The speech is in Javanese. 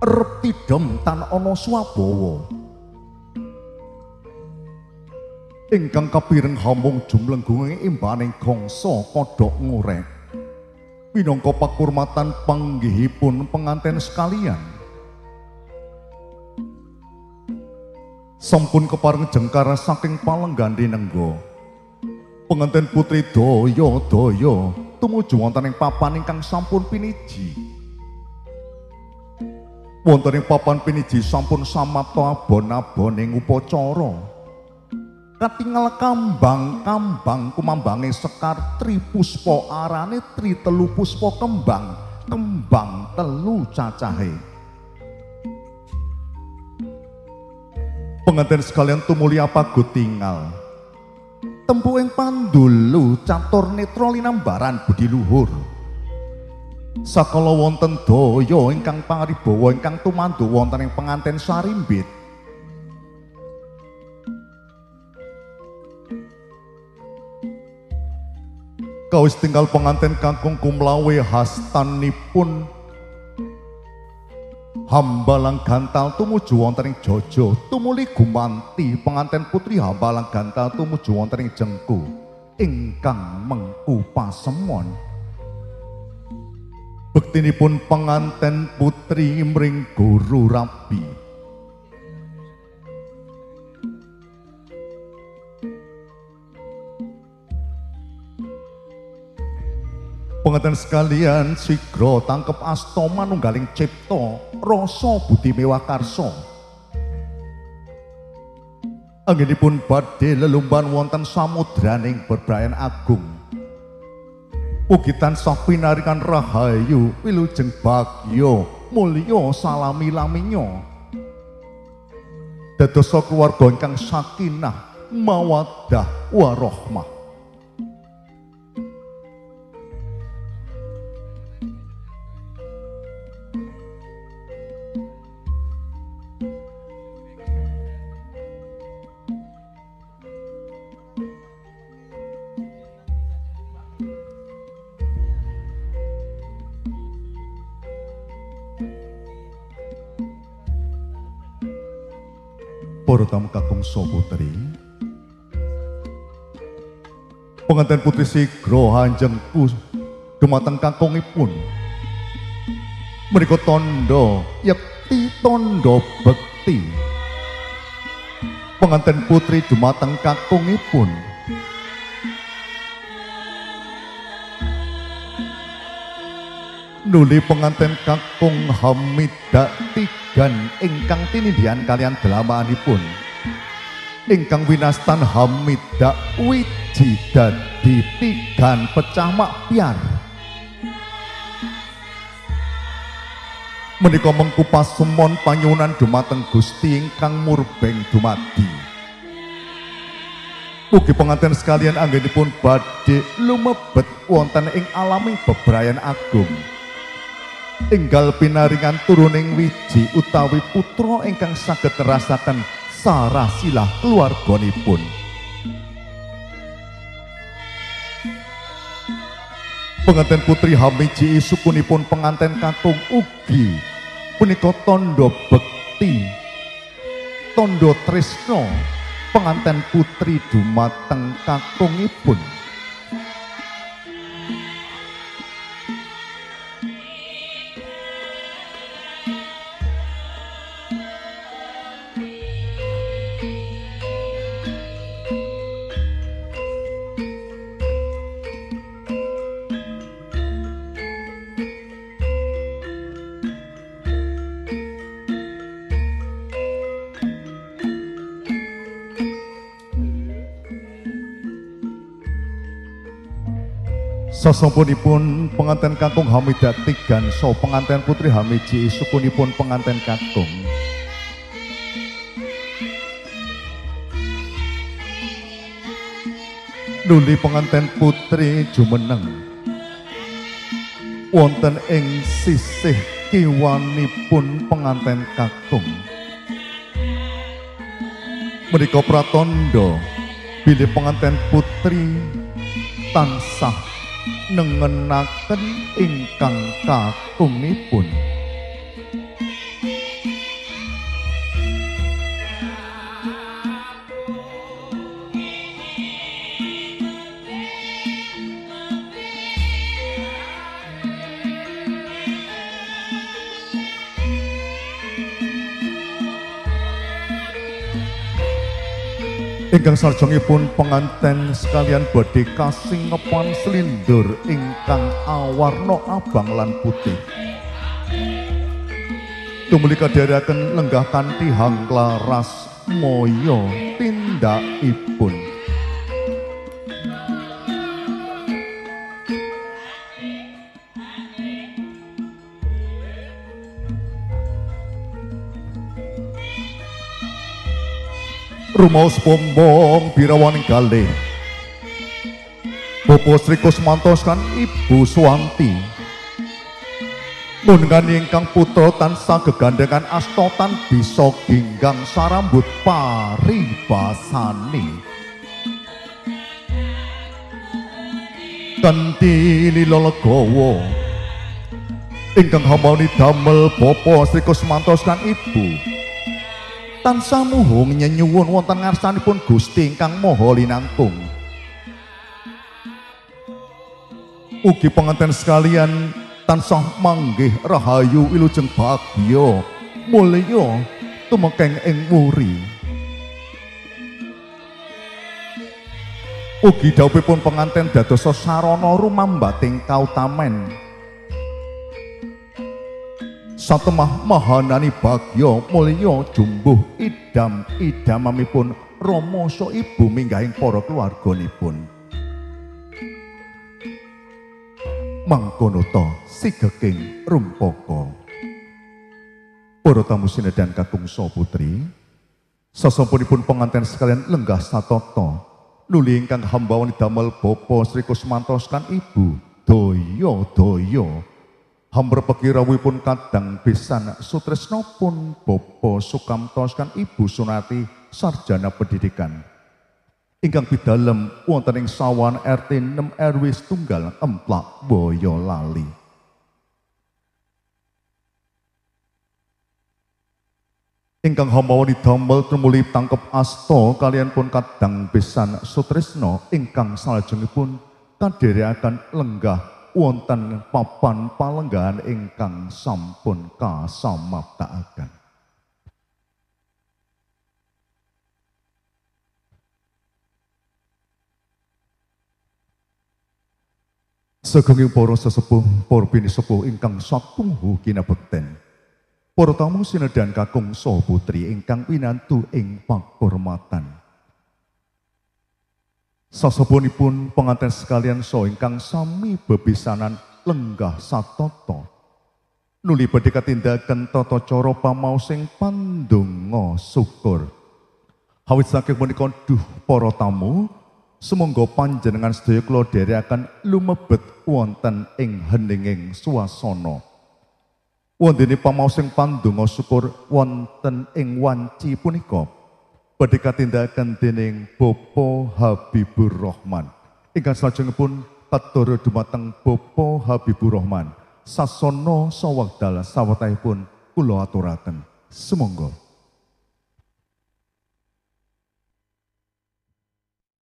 Erep tidem tan ana Swabawa. Ingkang kapireng hamung jumlenggunge imbaning gangsa kodhok ngorek. Minangka pakurmatan panggihipun penganten sekalian. Sampun kepareng jengkar saking palenggandhi nengga. Penganten putri daya-daya tumuju wonten ing papan ingkang sampun piniji. Wonten ing papan piniji sampun samapta abon-aboning upacara. Katingal kambang-kambang kumambange sekar tripuspa arane tritelu puspa kembang, kembang telu cacahe. Penganten sekalian tumuli apagut tingal. Tempu ing pandulu catur netra linambaran budi luhur. Sakala wonten daya ingkang pangribawa ingkang tumandu wonten ing penganten sarimbit. Kawis tinggal penganten kakung kumlawe hastanipun Hambalang Gantal tumuju wonten ing Jaja, tumuli gumanti penganten putri Hambalang Gantal tumuju wonten ing Jengku ingkang mengku pasemon. Bektinipun penganten putri mring Guru Rabi. Penganten sekalian sigra tangkep asta manunggaling cipta rasa budi mewakarsa. Anggenipun badhe lelumban wonten samudraning bebrayan agung. Ugi tansah pinaringan rahayu wilujeng bagya mulya salami laminya. Dadosa keluarga ingkang sakinah mawaddah warahmah. Para tamu kakung putri, penganten putri sigra hanjeng dumateng kakungipun. Menika tandha yekti tandha bekti. Penganten putri dumateng kakungipun. Nuli penganten kakung Hamidah tigan ingkang tinindhian kalian delamanipun. Ingkang winastan Hamidah wiji dadi tigan pecah makpiar. Menika mengku pasemon panyuwunan dumateng Gusti ingkang murbeng dumadi. Mugi penganten sekalian anggenipun badhe lumebet wonten ing alaming bebrayan agung. Enggal pinaringan turuning wiji utawi putra ingkang saged nerasaken sarasilah keluarganipun. Penganten putri Hamiji sukunipun penganten kakung ugi punika tandha bekti, tandha tresna penganten putri dumateng kakungipun. Sasampunipun penganten kakung Hamidah tigan so penganten putri Hamiji sukunipun penganten kakung. Nuli penganten putri jumeneng wonten ing sisih kiwanipun penganten kakung. Menika pratandha bilih penganten putri tansah nengenaken ingkang kakungipun. Ingkang sarjangipun penganten sekalian badhe kasingepan slindur ingkang awarna abang lan putih. Tumuli kadherekaken lenggah kanthi hangklaras moyo tindakipun. Rumaos bombong birawaning kalih Bapak Sri Kusmantos kan Ibu Suwanti munggani ingkang putra tansah gegandengan astotan bisa ginggang sarambut paribasani kanthi lila legawa ingkang hamani damel Bapak Sri Kusmantos kan Ibu tansah muhung nyenyuwun wonten ngarsanipun Gusti ingkang Maha Linangkung. Ugi penganten sekalian tansah manggih rahayu wilujeng bagya mulya tumekeng ing wuri. Ugi dawuhipun penganten dados sarana rumambating kautamen. Satemah mahanani bagya mulya jumbuh idam-idamamipun Rama sa Ibu minggahing para keluarganipun. Mangkono ta sigeking rumpaka. Para tamu sinedan kakung saha putri, sasampunipun penganten sekalian lenggah satata nuli ingkang hambawani damel Bapak Sri Kusmantos kan Ibu daya-daya hamrepeki rawuhipun kadang pisan sutresnapun Bapak Sukamtos kan Ibu Sunati sarjana pendidikan ingkang bidalem wonten ing sawan RT 6 RW 1 Emplak Boyolali. Ingkang hambawani damel tumuli tangkep asta kaliyan pun kadang pisan sutresna ingkang salajengipun kadherekaken lenggah wonten papan palenggahan ingkang sampun kasamaptakaken. Sugeng para sesepuh, para bini sepuh ingkang satunggu kinabekten. Para tamu sinedan kakung saha putri ingkang winantu ing pakurmatan. Sasapunipun penganten sekalian saha ingkang sami bebisanan lenggah satata nuli badhe katindakan tata cara pamaosing pandonga syukur. Awit saking punika duh para tamu sumangga panjenengan sedaya kula dherekaken lumebet wonten ing heninging swasana. Wondene pamaosing pandonga syukur wonten ing wanci punika badhe katindakan dening Bapak Habibur Rahman. Ingkang salajengipun katur dumateng Bapak Habibur Rahman. Sasana sawekdal sawetahipun kula aturaken. Sumangga.